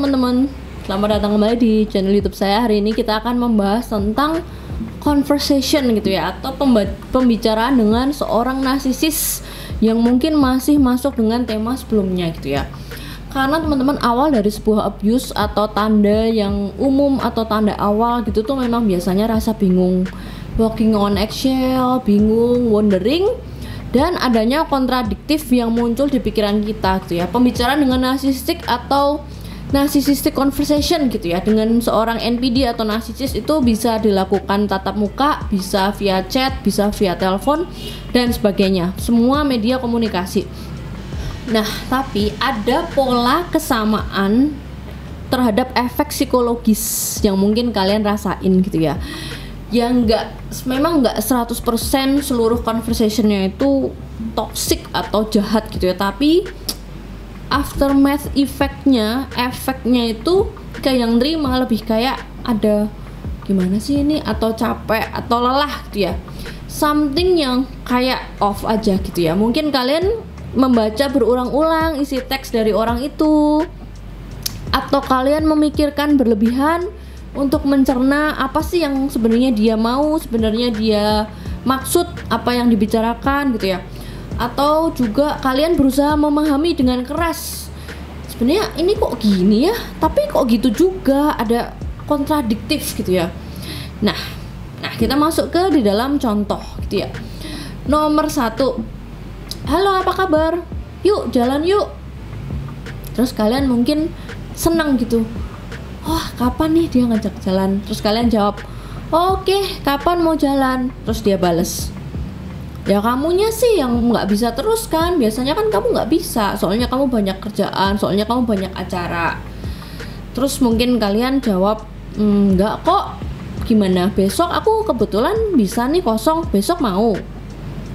teman-teman, selamat datang kembali di channel YouTube saya. Hari ini kita akan membahas tentang conversation gitu ya, atau pembicaraan dengan seorang narsisis yang mungkin masih masuk dengan tema sebelumnya gitu ya. Karena teman-teman, awal dari sebuah abuse atau tanda yang umum atau tanda awal gitu tuh memang biasanya rasa bingung, walking on eggshell, bingung, wondering, dan adanya kontradiktif yang muncul di pikiran kita gitu ya. Pembicaraan dengan narsistik atau narcissistic conversation gitu ya dengan seorang NPD atau narsisis itu bisa dilakukan tatap muka, bisa via chat, bisa via telepon dan sebagainya, semua media komunikasi. Nah, tapi ada pola kesamaan terhadap efek psikologis yang mungkin kalian rasain gitu ya, yang memang nggak 100% seluruh conversationnya itu toxic atau jahat gitu ya, tapi aftermath efeknya itu kayak yang nerima lebih kayak ada gimana sih ini, atau capek atau lelah gitu ya, something yang kayak off aja gitu ya. Mungkin kalian membaca berulang-ulang isi teks dari orang itu, atau kalian memikirkan berlebihan untuk mencerna apa sih yang sebenarnya dia mau, sebenarnya dia maksud apa yang dibicarakan gitu ya. Atau juga kalian berusaha memahami dengan keras, sebenarnya ini kok gini ya, tapi kok gitu juga, ada kontradiktif gitu ya. Nah kita masuk ke di dalam contoh gitu ya. Nomor 1, halo apa kabar, yuk jalan yuk. Terus kalian mungkin senang gitu, wah kapan nih dia ngajak jalan. Terus kalian jawab, oke, kapan mau jalan? Terus dia bales, ya kamunya sih yang nggak bisa terus kan, biasanya kan kamu nggak bisa, soalnya kamu banyak kerjaan, soalnya kamu banyak acara. Terus mungkin kalian jawab, nggak kok, gimana besok aku kebetulan bisa nih kosong, besok mau.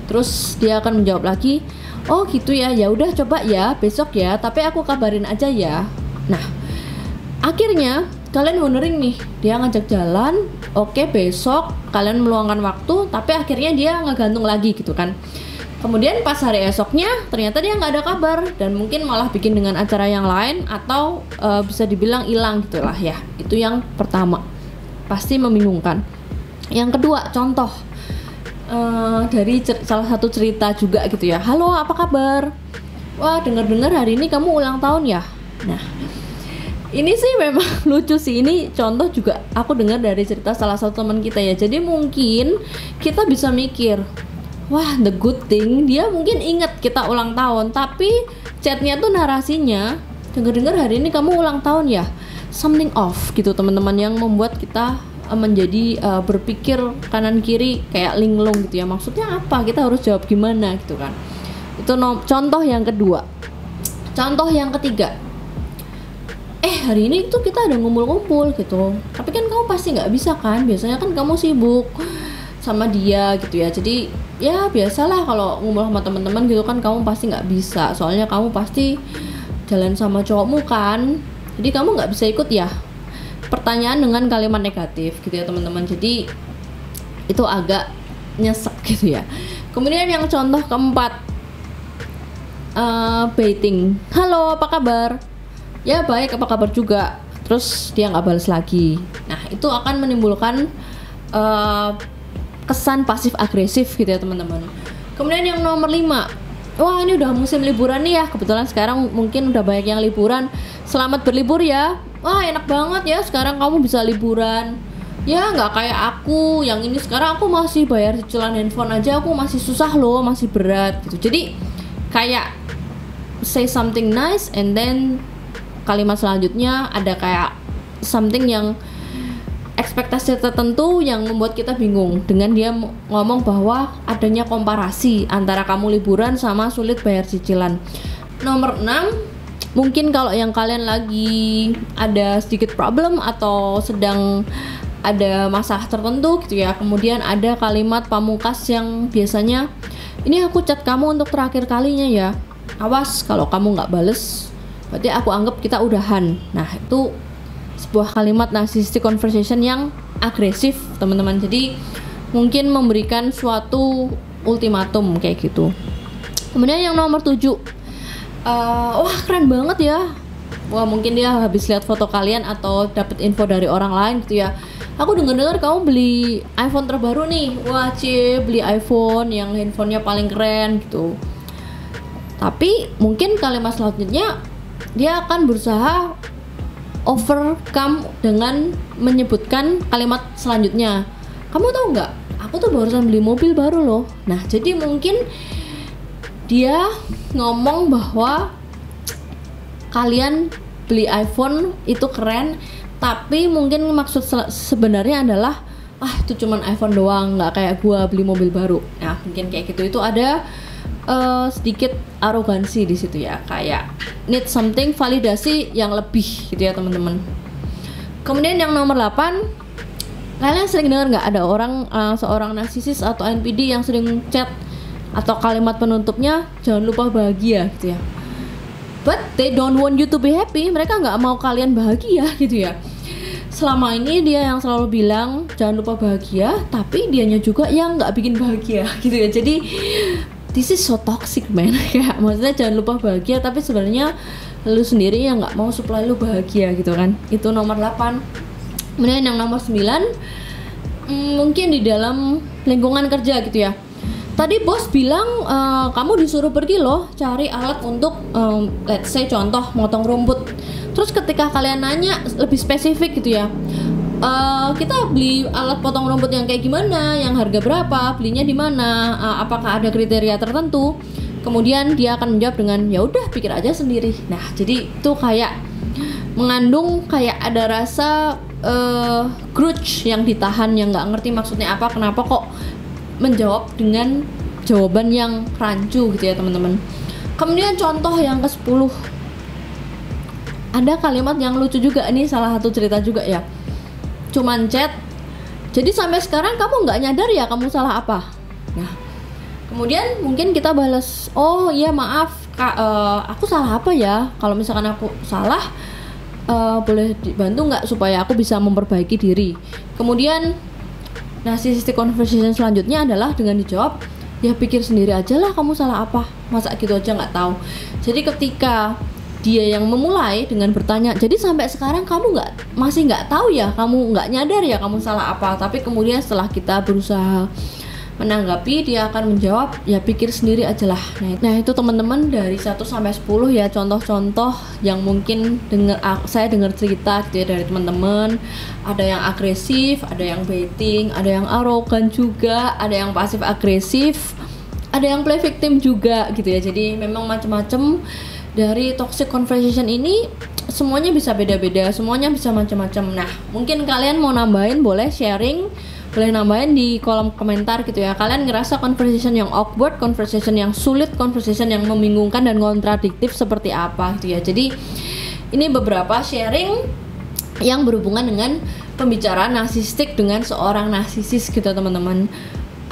Terus dia akan menjawab lagi, oh gitu ya, ya udah coba ya besok ya, tapi aku kabarin aja ya. Nah, akhirnya kalian wondering nih, dia ngajak jalan, oke besok kalian meluangkan waktu, tapi akhirnya dia ngegantung lagi gitu kan. Kemudian pas hari esoknya ternyata dia nggak ada kabar, dan mungkin malah bikin dengan acara yang lain, atau bisa dibilang hilang gitulah ya. Itu yang pertama, pasti membingungkan. Yang kedua, contoh dari salah satu cerita juga gitu ya. Halo apa kabar, wah dengar-dengar hari ini kamu ulang tahun ya. Nah, ini sih memang lucu sih, ini contoh juga aku dengar dari cerita salah satu teman kita ya. Jadi mungkin kita bisa mikir, wah the good thing dia mungkin ingat kita ulang tahun, tapi chatnya tuh narasinya, dengar-dengar hari ini kamu ulang tahun ya, something off gitu teman-teman, yang membuat kita menjadi berpikir kanan kiri kayak linglung gitu ya. Maksudnya apa, kita harus jawab gimana gitu kan. Itu contoh yang kedua. Contoh yang ketiga, hari ini tuh kita ada ngumpul-ngumpul gitu, tapi kan kamu pasti nggak bisa kan, biasanya kan kamu sibuk sama dia gitu ya. Jadi ya biasalah kalau ngumpul sama teman-teman gitu kan, kamu pasti nggak bisa, soalnya kamu pasti jalan sama cowokmu kan, jadi kamu nggak bisa ikut ya. Pertanyaan dengan kalimat negatif gitu ya teman-teman, jadi itu agak nyesek gitu ya. Kemudian yang contoh keempat, baiting, halo apa kabar, ya baik apa kabar juga. Terus dia nggak balas lagi. Nah itu akan menimbulkan kesan pasif agresif gitu ya teman-teman. Kemudian yang nomor 5, wah ini udah musim liburan nih ya, kebetulan sekarang mungkin udah banyak yang liburan, selamat berlibur ya, wah enak banget ya sekarang kamu bisa liburan ya, nggak kayak aku yang ini, sekarang aku masih bayar cicilan handphone aja, aku masih susah loh, masih berat gitu. Jadi kayak say something nice, and then kalimat selanjutnya ada kayak something yang ekspektasi tertentu yang membuat kita bingung, dengan dia ngomong bahwa adanya komparasi antara kamu liburan sama sulit bayar cicilan. Nomor 6, mungkin kalau yang kalian lagi ada sedikit problem atau sedang ada masalah tertentu gitu ya, kemudian ada kalimat pamungkas yang biasanya, ini aku chat kamu untuk terakhir kalinya ya, awas kalau kamu nggak bales berarti aku anggap kita udahan. Nah itu sebuah kalimat narcissistic conversation yang agresif teman-teman, jadi mungkin memberikan suatu ultimatum kayak gitu. Kemudian yang nomor 7, wah keren banget ya, Wah, mungkin dia habis lihat foto kalian atau dapat info dari orang lain gitu ya. Aku dengar kamu beli iPhone terbaru nih. Wah, beli iPhone yang handphonenya paling keren gitu. Tapi mungkin kalimat selanjutnya dia akan berusaha overcome dengan menyebutkan kalimat selanjutnya. Kamu tahu nggak? Aku tuh barusan beli mobil baru loh. Nah, jadi mungkin dia ngomong bahwa kalian beli iPhone itu keren, tapi mungkin maksud sebenarnya adalah itu cuman iPhone doang, nggak kayak gua beli mobil baru. Nah, mungkin kayak gitu. Itu ada sedikit arogansi di situ ya, kayak need something, validasi yang lebih gitu ya teman-teman. Kemudian yang nomor 8, kalian sering dengar nggak ada orang seorang narsisis atau NPD yang sering chat atau kalimat penutupnya jangan lupa bahagia gitu ya. But they don't want you to be happy. Mereka nggak mau kalian bahagia gitu ya. Selama ini dia yang selalu bilang jangan lupa bahagia, tapi dianya juga yang nggak bikin bahagia gitu ya. Jadi this is so toxic man. Kayak maksudnya jangan lupa bahagia, tapi sebenarnya lu sendiri yang nggak mau supaya lu bahagia gitu kan. Itu nomor 8. Kemudian yang nomor 9, mungkin di dalam lingkungan kerja gitu ya. Tadi bos bilang kamu disuruh pergi loh cari alat untuk let's say contoh motong rumput. Terus ketika kalian nanya lebih spesifik gitu ya, kita beli alat potong rumput yang kayak gimana, yang harga berapa, belinya di mana, apakah ada kriteria tertentu. Kemudian dia akan menjawab dengan ya udah pikir aja sendiri. Nah, jadi itu kayak mengandung kayak ada rasa grudge yang ditahan, yang nggak ngerti maksudnya apa, kenapa kok menjawab dengan jawaban yang rancu gitu ya teman-teman. Kemudian contoh yang ke-10, ada kalimat yang lucu juga, ini salah satu cerita juga ya, cuman chat jadi sampai sekarang kamu nggak nyadar ya kamu salah apa. Nah, kemudian mungkin kita balas, oh iya maaf kak, aku salah apa ya, kalau misalkan aku salah boleh dibantu nggak supaya aku bisa memperbaiki diri. Kemudian narcissistic conversation selanjutnya adalah dengan dijawab, ya pikir sendiri aja lah kamu salah apa, masa gitu aja nggak tahu. Jadi ketika dia yang memulai dengan bertanya, jadi sampai sekarang kamu masih nggak tahu ya, kamu nggak nyadar ya kamu salah apa. Tapi kemudian setelah kita berusaha menanggapi, dia akan menjawab, ya pikir sendiri aja lah. Nah itu teman-teman dari 1 sampai 10 ya contoh-contoh yang mungkin saya dengar cerita gitu ya dari teman-teman. Ada yang agresif, ada yang baiting, ada yang arogan juga, ada yang pasif agresif, ada yang play victim juga gitu ya. Jadi memang macam-macam dari toxic conversation ini, semuanya bisa beda-beda, semuanya bisa macam-macam. Nah, mungkin kalian mau nambahin, boleh sharing, boleh nambahin di kolom komentar gitu ya. Kalian ngerasa conversation yang awkward, conversation yang sulit, conversation yang membingungkan dan kontradiktif seperti apa gitu ya. Jadi ini beberapa sharing yang berhubungan dengan pembicaraan narsistik dengan seorang narsisis gitu teman-teman.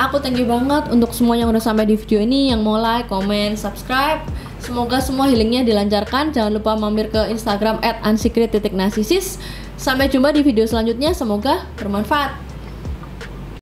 Aku thank you banget untuk semua yang udah sampai di video ini, yang mau like, comment, subscribe. Semoga semua healingnya dilancarkan. Jangan lupa mampir ke Instagram @unsecret.narcissus. Sampai jumpa di video selanjutnya. Semoga bermanfaat.